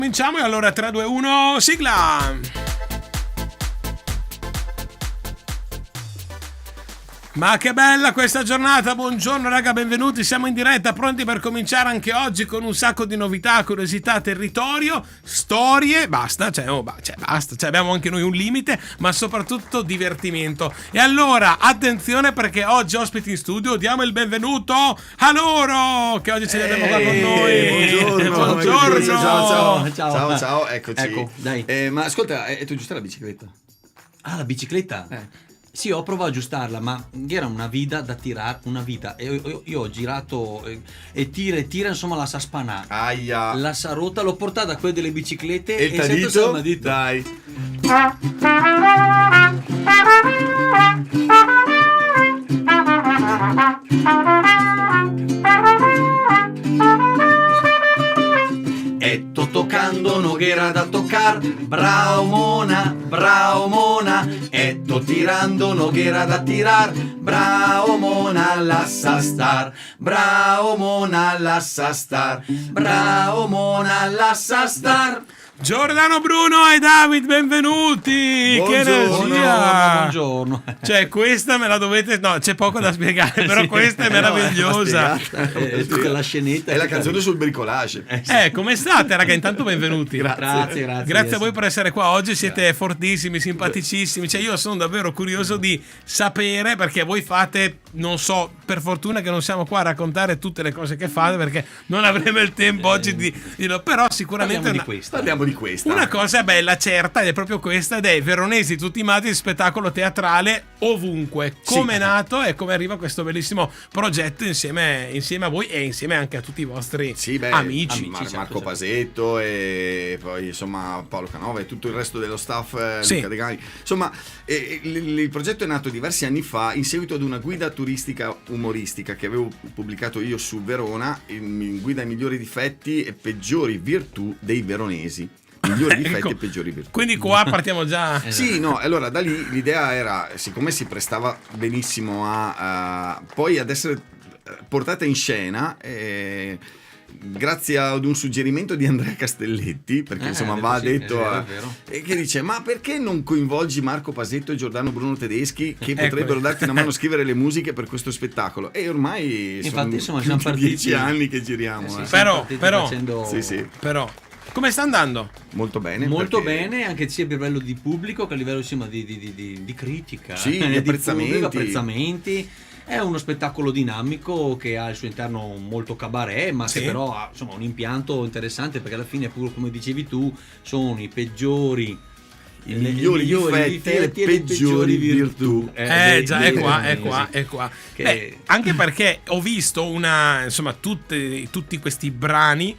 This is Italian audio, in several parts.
Cominciamo e allora 3, 2, 1, sigla! Ma che bella questa giornata, buongiorno raga, benvenuti, siamo in diretta, pronti per cominciare anche oggi con un sacco di novità, curiosità, territorio, storie, basta, basta, abbiamo anche noi un limite, ma soprattutto divertimento. E allora, attenzione perché oggi ospiti in studio, diamo il benvenuto a loro, che oggi ce li abbiamo qua con noi. Buongiorno. Ciao, eccoci. Ecco, dai. Ma ascolta, è tu giusta la bicicletta? Ah, la bicicletta? Sì, ho provato a aggiustarla, ma era una vita da tirare, e io ho girato e tira, insomma la sa spanare. Aia. La sa rotta, l'ho portata a quelle delle biciclette e il sento dito? Dai. E sto toccando Noghera da toccar, bravo mona, e sto tirando Noghera da tirar, bravo mona, lascia star, bravo mona, lascia star, bravo mona, lascia star. Giordano Bruno e David, benvenuti! Buongiorno. Che energia! Buongiorno. Cioè, questa me la dovete. No, c'è poco da spiegare, però Sì. questa è meravigliosa. È tutta la scenetta. È la canzone sul bricolage. Come state, raga? Intanto benvenuti. Grazie. Grazie a voi per essere qua oggi, siete fortissimi, simpaticissimi. Cioè, io sono davvero curioso di sapere perché voi fate, non so, per fortuna che non siamo qua a raccontare tutte le cose che fate perché non avremo il tempo oggi di dirlo. Però sicuramente Parliamo di questo. Parliamo di questa. una cosa bella, certa, ed è proprio questa, ed è i veronesi tutti matti di spettacolo teatrale ovunque. Come è nato e come arriva questo bellissimo progetto insieme a voi e insieme anche a tutti i vostri amici. Marco Pasetto e poi insomma Paolo Canova e tutto il resto dello staff, Luca De Gani. Insomma, il progetto è nato diversi anni fa in seguito ad una guida turistica umoristica che avevo pubblicato io su Verona, guida ai migliori difetti e peggiori virtù dei veronesi. Migliori difetti e peggiori virtù. Quindi qua partiamo già. Sì, no, allora da lì l'idea era, siccome si prestava benissimo a poi ad essere portata in scena, grazie ad un suggerimento di Andrea Castelletti, perché insomma va detto è vero. che dice: ma perché non coinvolgi Marco Pasetto e Giordano Bruno Tedeschi che potrebbero darti una mano a scrivere le musiche per questo spettacolo? E ormai Infatti, sono siamo partiti 10 anni che giriamo. Però Sì. Come sta andando? Molto bene. Molto perché- bene, anche sia a livello di pubblico che a livello insomma di critica, Sì, di apprezzamenti. pubblico, apprezzamenti. È uno spettacolo dinamico che ha al suo interno molto cabaret, ma che però ha insomma un impianto interessante, perché alla fine, pure come dicevi tu, sono i peggiori, i migliori difetti e le peggiori virtù. Già, è qua. Che- Anche perché ho visto tutti questi brani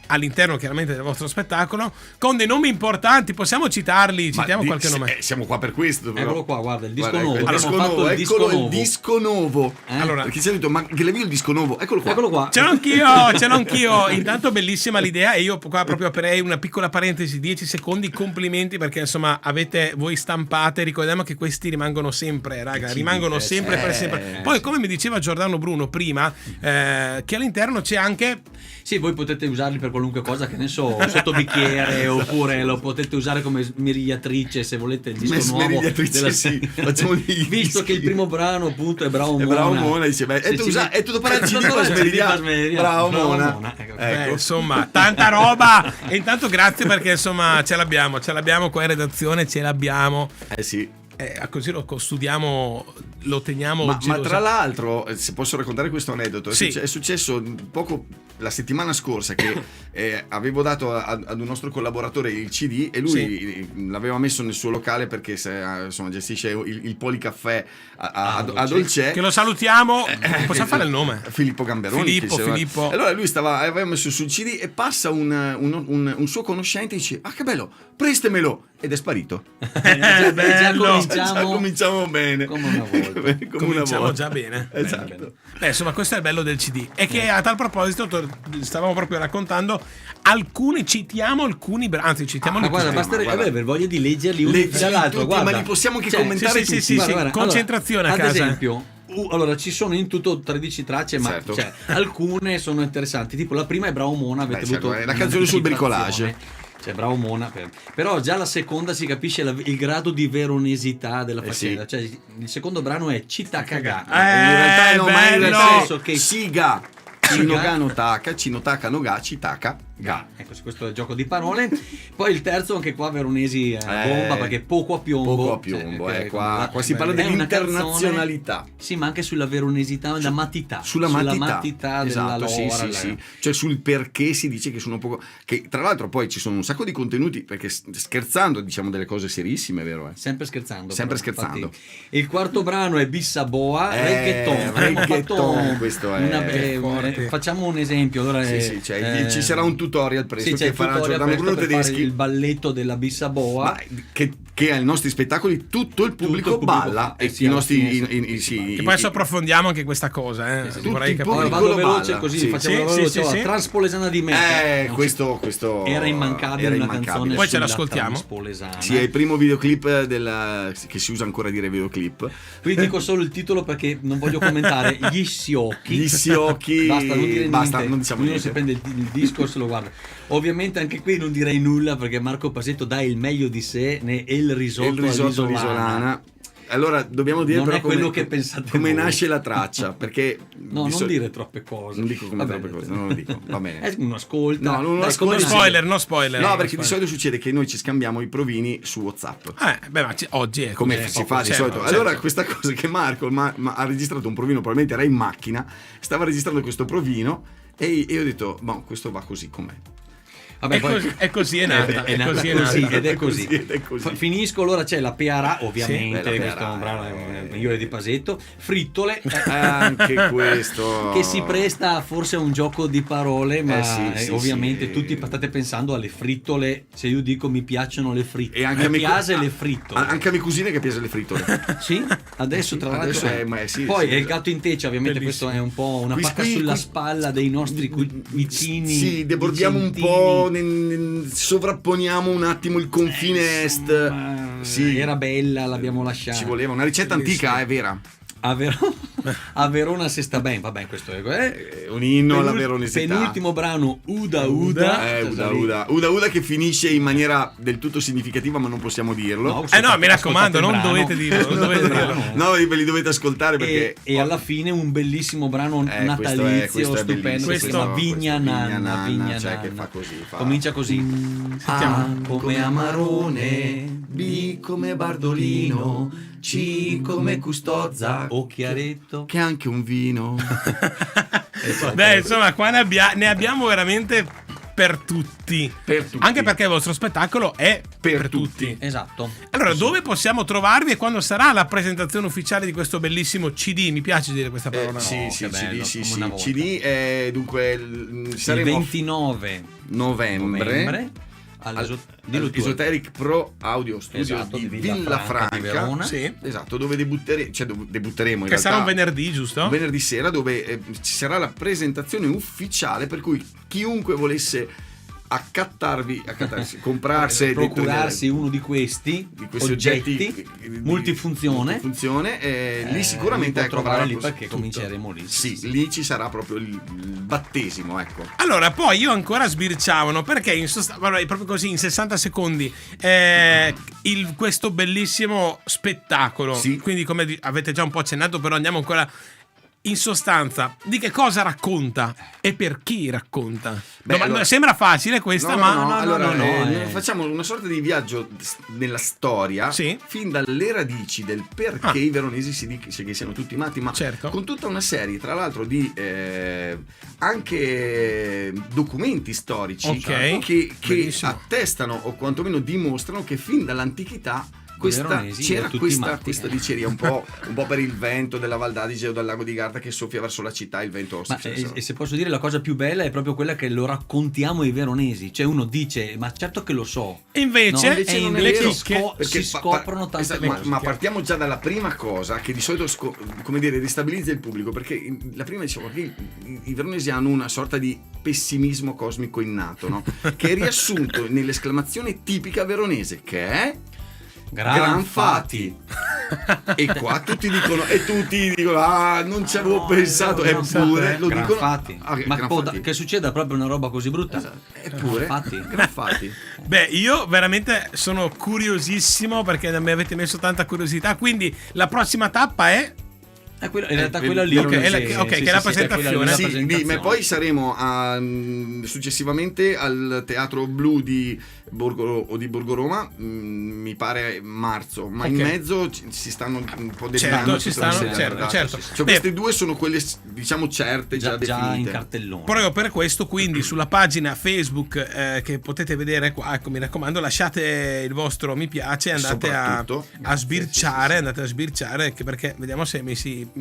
all'interno chiaramente del vostro spettacolo con dei nomi importanti. Possiamo citarli? Citiamo qualche nome. Siamo qua per questo. Però. Eccolo qua, guarda, il disco Guarda, nuovo. il disco Abbiamo fatto nuovo, il disco eccolo nuovo. il disco nuovo. Allora, Perché ci hanno detto: ma che l'avevi il disco nuovo? Eccolo qua. ce l'ho anch'io. Intanto bellissima l'idea, e io qua proprio aprirei una piccola parentesi, 10 secondi, complimenti perché insomma avete voi stampate, ricordiamo che questi rimangono sempre, raga, rimangono sempre per sempre. Poi come mi diceva Giordano Bruno prima, che all'interno c'è anche Sì, voi potete usarli per qualunque cosa, che ne so, sotto bicchiere, oppure lo potete usare come smerigliatrice se volete il disco nuovo della facciamo visto che il primo brano appunto è Bravo Mona. Bravo Mona, dice è tutto per il CD per smerigliare. Bravo Mona. Ecco. Insomma, tanta roba. E intanto grazie perché insomma ce l'abbiamo qua in redazione, ce l'abbiamo. Sì. Così lo studiamo, lo teniamo. Ma tra l'altro, se posso raccontare questo aneddoto, Sì. è successo poco la settimana scorsa che avevo dato ad un nostro collaboratore il CD e lui l'aveva messo nel suo locale perché insomma gestisce il Policaffè a Dolcè. Che lo salutiamo. Possiamo fare il nome? Filippo Gamberoni. Filippo. Allora lui aveva messo sul CD e passa un suo conoscente e dice: ah, che bello, prestemelo. Ed è sparito. Già cominciamo bene. Come una volta. Cominciamo già bene. Esatto. Insomma, questo è il bello del CD. E che a tal proposito stavamo proprio raccontando citiamo alcuni brani. Anzi, citiamo Ma guarda, basterebbe avere voglia di leggerli uno dall'altro. Tutti, Guarda. ma li possiamo anche commentare tutti. Sì. Guarda, Concentrazione a casa. Ad esempio, allora ci sono in tutto 13 tracce, ma certo. alcune sono interessanti. Tipo la prima è Bravo Mona, avete avuto la canzone sul bricolage. Cioè, bravo Mona. Però già la seconda si capisce il grado di veronesità della sì. faccenda. Cioè, il secondo brano è Città Cagà. In realtà no, ma nel bello! senso che Siga Chinoga no Taka, Chinotaka no Ga, Chitaka Ga. Ecco, questo è il gioco di parole. Poi il terzo, anche qua Veronesi è bomba, perché poco a piombo. Poco a piombo, qua si parla è una dell'internazionalità. canzone, sì, ma anche sulla veronesità, la matità. Sulla matità della esatto, lora. sì. Cioè sul perché si dice che sono poco. Che tra l'altro poi ci sono un sacco di contenuti, perché scherzando diciamo delle cose serissime, vero? Sempre scherzando. Sempre però, scherzando. Infatti. Il quarto brano è Bissaboa, reggaeton. Reggaeton, questo è facciamo un esempio. Allora, sì, cioè, ci sarà un tutorial presto che farà Giordano Bruno Tedeschi, il balletto della Bissaboa, che ai nostri spettacoli tutto il pubblico balla e i nostri che poi approfondiamo anche questa cosa, vorrei capire. Allora, vado veloce balla, così sì. facciamo veloce. Transpolesana di me. Questo era immancabile, una canzone. Poi ce l'ascoltiamo. Transpolesana. Sì, è il primo videoclip che si usa ancora a dire videoclip. Qui dico solo il titolo perché non voglio commentare. Gli Sciocchi. Basta, non dire basta, niente. Non diciamo ognuno niente. si prende il disco e se lo guarda. Ovviamente anche qui non direi nulla perché Marco Pasetto dà il meglio di sé e il risotto all'isolana. Allora dobbiamo dire non però è quello che pensate come voi. nasce la traccia, perché non dire troppe cose. Non dico troppe cose, non lo dico, va bene. Uno ascolta. No, non No spoiler. No, perché di solito succede che noi ci scambiamo i provini su WhatsApp. Ma oggi è come si fa di solito. Allora questa cosa che Marco ha registrato un provino, probabilmente era in macchina, stava registrando questo provino e io ho detto, ma questo va così com'è. Vabbè, è così è nata. Ed è così. Finisco, allora c'è la Peara, ovviamente, sì, questo è un brano migliore di Pasetto. Frittole, anche questo che si presta forse a un gioco di parole, ma ovviamente sì. tutti state pensando alle frittole. Se io dico mi piacciono le frittole, e anche mi piace le frittole, anche a mie cusine che piace le frittole. Sì, adesso tra l'altro poi è il gatto in teccia, ovviamente. Bellissimo. Questo è un po' una pacca sulla spalla dei nostri vicini. Sì, debordiamo un po', sovrapponiamo un attimo il confine est. Sì, era bella, l'abbiamo lasciata. Ci voleva una ricetta antica, è vera. A Verona si sta bene, vabbè, questo è un inno alla veronesità. Penultimo brano, Uda Uda che finisce in maniera del tutto significativa, ma non possiamo dirlo. No, mi raccomando, non dovete dirlo. No, ve li dovete ascoltare perché e alla fine un bellissimo brano natalizio questo stupendo, è si chiama Vigna Nanna, cioè che fa così, comincia così. A come Amarone, B come Bardolino, C come Custozza, o Chiaretto, che è anche un vino. Beh, insomma, qua ne abbiamo veramente per tutti. Anche perché il vostro spettacolo è per tutti. Esatto. Allora, dove possiamo trovarvi e quando sarà la presentazione ufficiale di questo bellissimo CD? Mi piace dire questa parola. CD, dunque il 29 novembre all'Esoteric Pro Audio Studio di Villafranca, di Verona. Sì. Esatto, dove debutteremo in che realtà sarà un venerdì, giusto? Venerdì sera, dove ci sarà la presentazione ufficiale, per cui chiunque volesse procurarsi uno di questi oggetti multifunzione, lì sicuramente trovare lì perché cominceremo lì. Sì, lì ci sarà proprio il battesimo, ecco. Allora, poi io ancora sbirciavano perché proprio così in 60 secondi questo bellissimo spettacolo. Sì. Quindi, come avete già un po' accennato, però andiamo ancora. In sostanza, di che cosa racconta e per chi racconta? Allora, sembra facile questa, no. Facciamo una sorta di viaggio nella storia, fin dalle radici del perché i veronesi si dice che siano tutti matti, ma con tutta una serie, tra l'altro, di anche documenti storici che attestano o quantomeno dimostrano che fin dall'antichità c'era questa diceria un po' per il vento della Val d'Adige o dal lago di Garda che soffia verso la città, il vento e se posso dire, la cosa più bella è proprio quella che lo raccontiamo ai veronesi, cioè uno dice ma certo che lo so, e invece non è le vero, chicche si scoprono tante cose. Ma partiamo già dalla prima cosa che di solito ristabilizza il pubblico, perché la prima dicevo che i veronesi hanno una sorta di pessimismo cosmico innato, no? Che è riassunto nell'esclamazione tipica veronese, che è Gran fatti. E qua tutti dicono non ci avevo pensato, eppure lo Gran dicono. fatti. Ma gran fatti. che succeda proprio una roba così brutta? Esatto. Eppure gran fatti. Beh, io veramente sono curiosissimo perché mi avete messo tanta curiosità, quindi la prossima tappa è... In realtà quella lì ok, che è la presentazione. Ma poi saremo successivamente al Teatro Blu di Borgo Roma, mi pare marzo, ma in mezzo si stanno un po' dettando. Certo. Cioè, queste due sono quelle, diciamo, certe, già definite. In cartellone. Proprio per questo, quindi, sulla pagina Facebook che potete vedere qua, ecco, mi raccomando, lasciate il vostro mi piace, andate a sbirciare, andate a sbirciare, anche perché vediamo se mi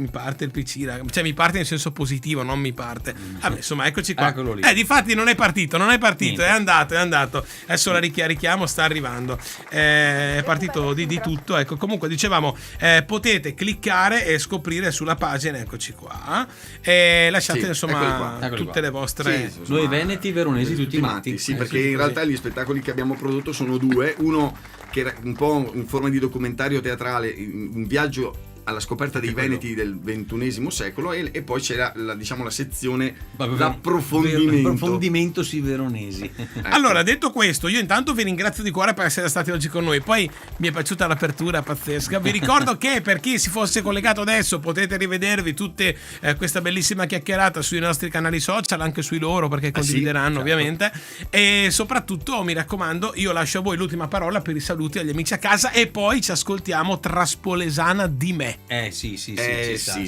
parte il PC, cioè mi parte in senso positivo, non mi parte. Vabbè, insomma, eccoci qua. Difatti non è partito, è andato. Adesso la richiamo, sta arrivando. È partito di tutto. Ecco, comunque dicevamo, potete cliccare e scoprire sulla pagina, eccoci qua. E lasciate insomma tutte le vostre. Sì, noi veneti, veronesi, tutti matti. Sì, perché in realtà gli spettacoli che abbiamo prodotto sono due. Uno che era un po' in forma di documentario teatrale, un viaggio alla scoperta dei Veneti del XXI secolo, e poi c'era la sezione l'approfondimento sui veronesi. Ecco. Allora, detto questo, io intanto vi ringrazio di cuore per essere stati oggi con noi. Poi mi è piaciuta l'apertura pazzesca. Vi ricordo che per chi si fosse collegato adesso potete rivedervi tutte questa bellissima chiacchierata sui nostri canali social, anche sui loro, perché condivideranno, ovviamente. E soprattutto, mi raccomando, io lascio a voi l'ultima parola per i saluti agli amici a casa, e poi ci ascoltiamo Traspolesana di me. Sì,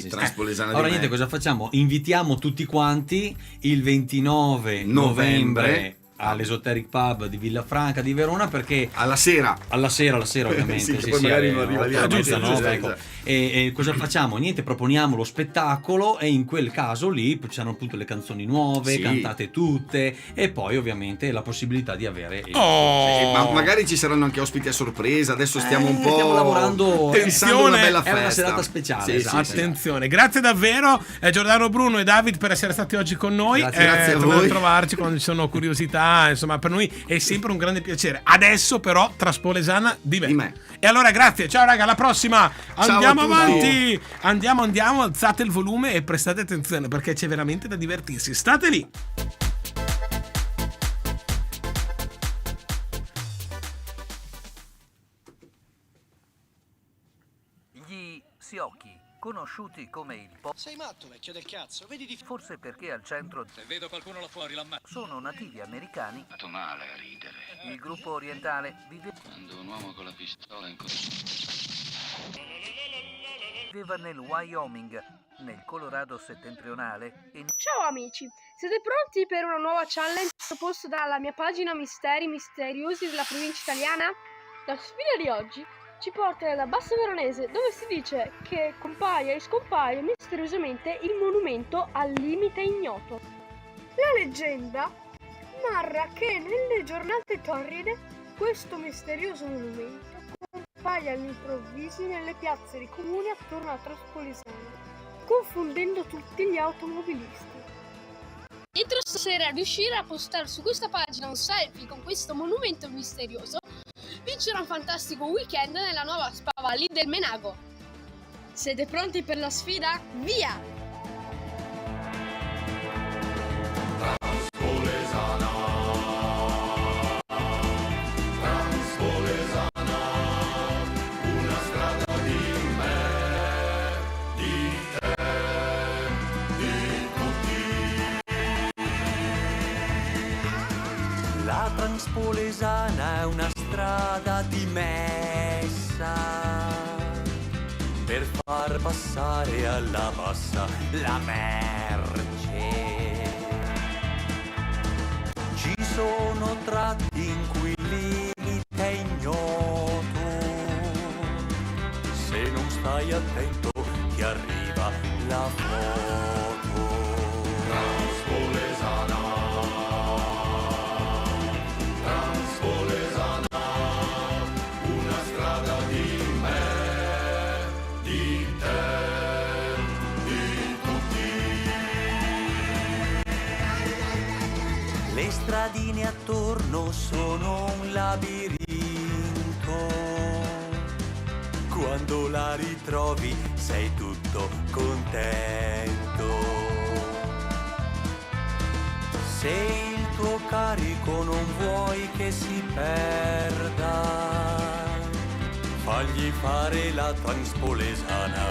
Traspolesana di Ora me. niente, cosa facciamo? Invitiamo tutti quanti il 29 novembre all'Esoteric Pub di Villafranca di Verona, perché alla sera ovviamente poi magari non arriva lì a mezzanotte. E cosa facciamo? Niente, proponiamo lo spettacolo, e in quel caso lì ci saranno appunto le canzoni nuove, cantate tutte, e poi ovviamente la possibilità di avere ma magari ci saranno anche ospiti a sorpresa. Adesso stiamo un po' stiamo lavorando, pensando una bella festa, è una serata speciale. Attenzione, grazie davvero Giordano, Bruno e David per essere stati oggi con noi. Grazie a voi. A trovarci quando ci sono curiosità, insomma, per noi è sempre un grande piacere. Adesso però Traspolesana di me. E allora grazie, ciao raga, alla prossima. Andiamo avanti, andiamo, alzate il volume e prestate attenzione, perché c'è veramente da divertirsi. State lì. Gli Siocchi, conosciuti come il Sei matto, vecchio del cazzo, vedi di... forse perché al centro Se vedo qualcuno là fuori, sono nativi americani. Fatto male a ridere. Il gruppo orientale Quando un uomo con la pistola viveva nel Wyoming, nel Colorado settentrionale e Ciao amici, siete pronti per una nuova challenge proposta dalla mia pagina Misteri Misteriosi della provincia italiana? La sfida di oggi ci porta nella Bassa Veronese, dove si dice che compaia e scompaia misteriosamente il monumento al limite ignoto. La leggenda narra che nelle giornate torride questo misterioso monumento compaia all'improvviso nelle piazze dei comuni attorno a Traspolesana, confondendo tutti gli automobilisti. Entro stasera riuscire a postare su questa pagina un selfie con questo monumento misterioso vincerà un fantastico weekend nella nuova Spa Valley del Menago. Siete pronti per la sfida? Via! La Transpolesana è una strada dimessa per far passare alla bassa la merce. Ci sono tratti in cui il limite è ignoto. Se non stai attento ti arriva la foto. Transpolesana. Le stradine attorno sono un labirinto quando la ritrovi sei tutto contento. Se il tuo carico non vuoi che si perda, fagli fare la transpolesana